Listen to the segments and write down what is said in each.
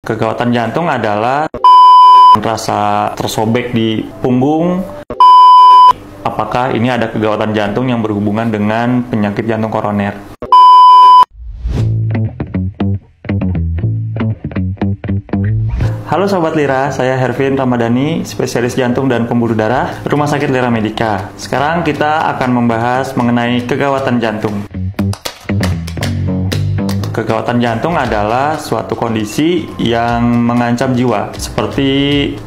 Kegawatan jantung adalah rasa tersobek di punggung. Apakah ini ada kegawatan jantung yang berhubungan dengan penyakit jantung koroner? Halo Sobat Lira, saya Hervin Ramadhani, spesialis jantung dan pembuluh darah, Rumah Sakit Lira Medica. Sekarang kita akan membahas mengenai kegawatan jantung. Kegawatan jantung adalah suatu kondisi yang mengancam jiwa, seperti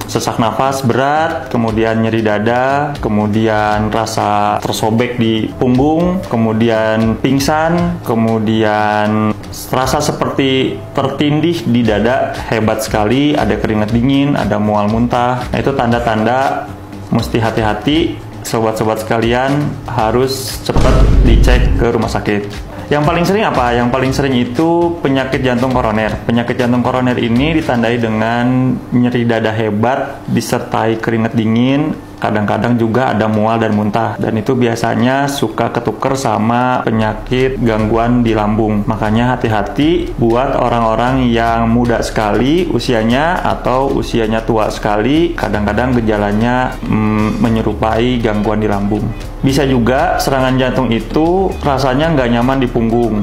sesak nafas berat, kemudian nyeri dada, kemudian rasa tersobek di punggung, kemudian pingsan, kemudian rasa seperti tertindih di dada hebat sekali, ada keringat dingin, ada mual muntah. Nah, itu tanda-tanda mesti hati-hati. Sobat-sobat sekalian harus cepat dicek ke rumah sakit. Yang paling sering apa? Yang paling sering itu penyakit jantung koroner. Penyakit jantung koroner ini ditandai dengan nyeri dada hebat, disertai keringat dingin, kadang-kadang juga ada mual dan muntah. Dan itu biasanya suka ketuker sama penyakit gangguan di lambung. Makanya hati-hati buat orang-orang yang muda sekali usianya atau usianya tua sekali, kadang-kadang gejalanya menyerupai gangguan di lambung. Bisa juga serangan jantung itu rasanya nggak nyaman di punggung,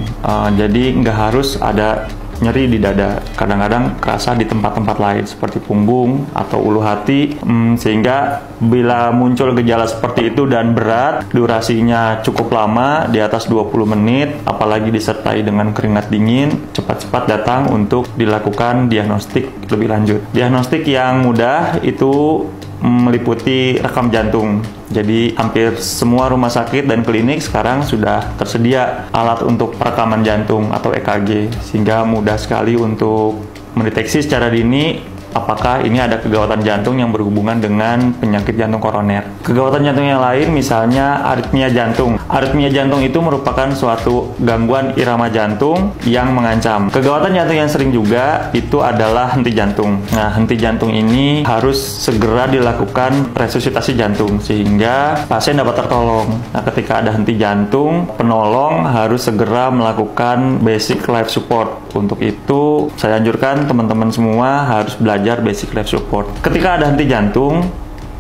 jadi nggak harus ada nyeri di dada. Kadang-kadang kerasa di tempat-tempat lain seperti punggung atau ulu hati, sehingga bila muncul gejala seperti itu dan berat, durasinya cukup lama, di atas 20 menit, apalagi disertai dengan keringat dingin, cepat-cepat datang untuk dilakukan diagnostik lebih lanjut. Diagnostik yang mudah itu meliputi rekam jantung. Jadi hampir semua rumah sakit dan klinik sekarang sudah tersedia alat untuk perekaman jantung atau EKG, sehingga mudah sekali untuk mendeteksi secara dini apakah ini ada kegawatan jantung yang berhubungan dengan penyakit jantung koroner. Kegawatan jantung yang lain misalnya aritmia jantung. Aritmia jantung itu merupakan suatu gangguan irama jantung yang mengancam. Kegawatan jantung yang sering juga itu adalah henti jantung. Nah, henti jantung ini harus segera dilakukan resusitasi jantung sehingga pasien dapat tertolong. Nah, ketika ada henti jantung, penolong harus segera melakukan basic life support. Untuk itu, saya anjurkan teman-teman semua harus belajar basic life support. Ketika ada henti jantung,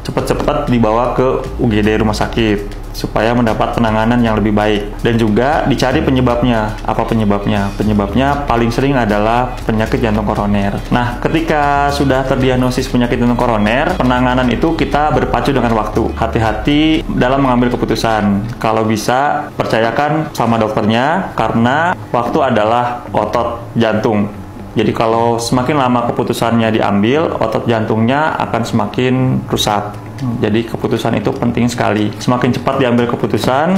cepat-cepat dibawa ke UGD rumah sakit supaya mendapat penanganan yang lebih baik, dan juga dicari penyebabnya. Apa penyebabnya? Penyebabnya paling sering adalah penyakit jantung koroner. Nah, ketika sudah terdiagnosis penyakit jantung koroner, penanganan itu kita berpacu dengan waktu. Hati-hati dalam mengambil keputusan. Kalau bisa, percayakan sama dokternya, karena waktu adalah otot jantung. Jadi kalau semakin lama keputusannya diambil, otot jantungnya akan semakin rusak. Jadi keputusan itu penting sekali. Semakin cepat diambil keputusan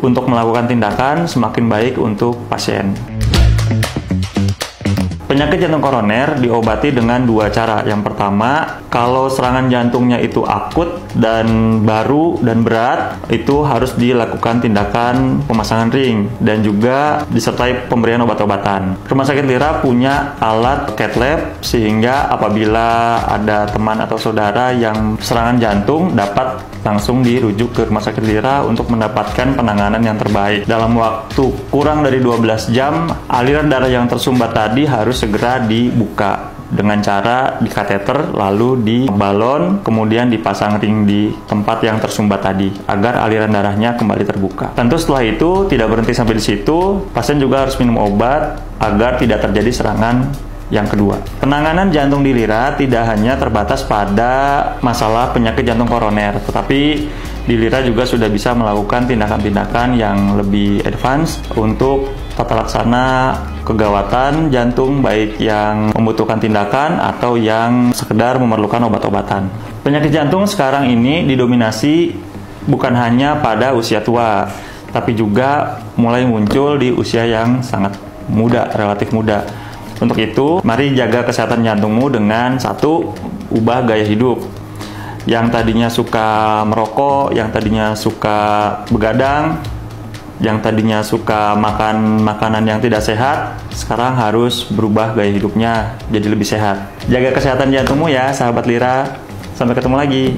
untuk melakukan tindakan, semakin baik untuk pasien. Penyakit jantung koroner diobati dengan dua cara. Yang pertama, kalau serangan jantungnya itu akut dan baru dan berat, itu harus dilakukan tindakan pemasangan ring dan juga disertai pemberian obat-obatan. Rumah Sakit Lira punya alat cath lab sehingga apabila ada teman atau saudara yang serangan jantung dapat langsung dirujuk ke Rumah Sakit Lira untuk mendapatkan penanganan yang terbaik. Dalam waktu kurang dari 12 jam, aliran darah yang tersumbat tadi harus segera dibuka dengan cara dikateter, lalu di balon, kemudian dipasang ring di tempat yang tersumbat tadi agar aliran darahnya kembali terbuka. Tentu setelah itu tidak berhenti sampai di situ, pasien juga harus minum obat agar tidak terjadi serangan yang kedua. Penanganan jantung di Lira tidak hanya terbatas pada masalah penyakit jantung koroner, tetapi di Lira juga sudah bisa melakukan tindakan-tindakan yang lebih advance untuk tata laksana kegawatan jantung, baik yang membutuhkan tindakan atau yang sekedar memerlukan obat-obatan. Penyakit jantung sekarang ini didominasi bukan hanya pada usia tua, tapi juga mulai muncul di usia yang sangat muda, relatif muda. Untuk itu, mari jaga kesehatan jantungmu dengan satu, ubah gaya hidup. Yang tadinya suka merokok, yang tadinya suka begadang, yang tadinya suka makan makanan yang tidak sehat, sekarang harus berubah gaya hidupnya jadi lebih sehat. Jaga kesehatan jantungmu ya, sahabat Lira. Sampai ketemu lagi.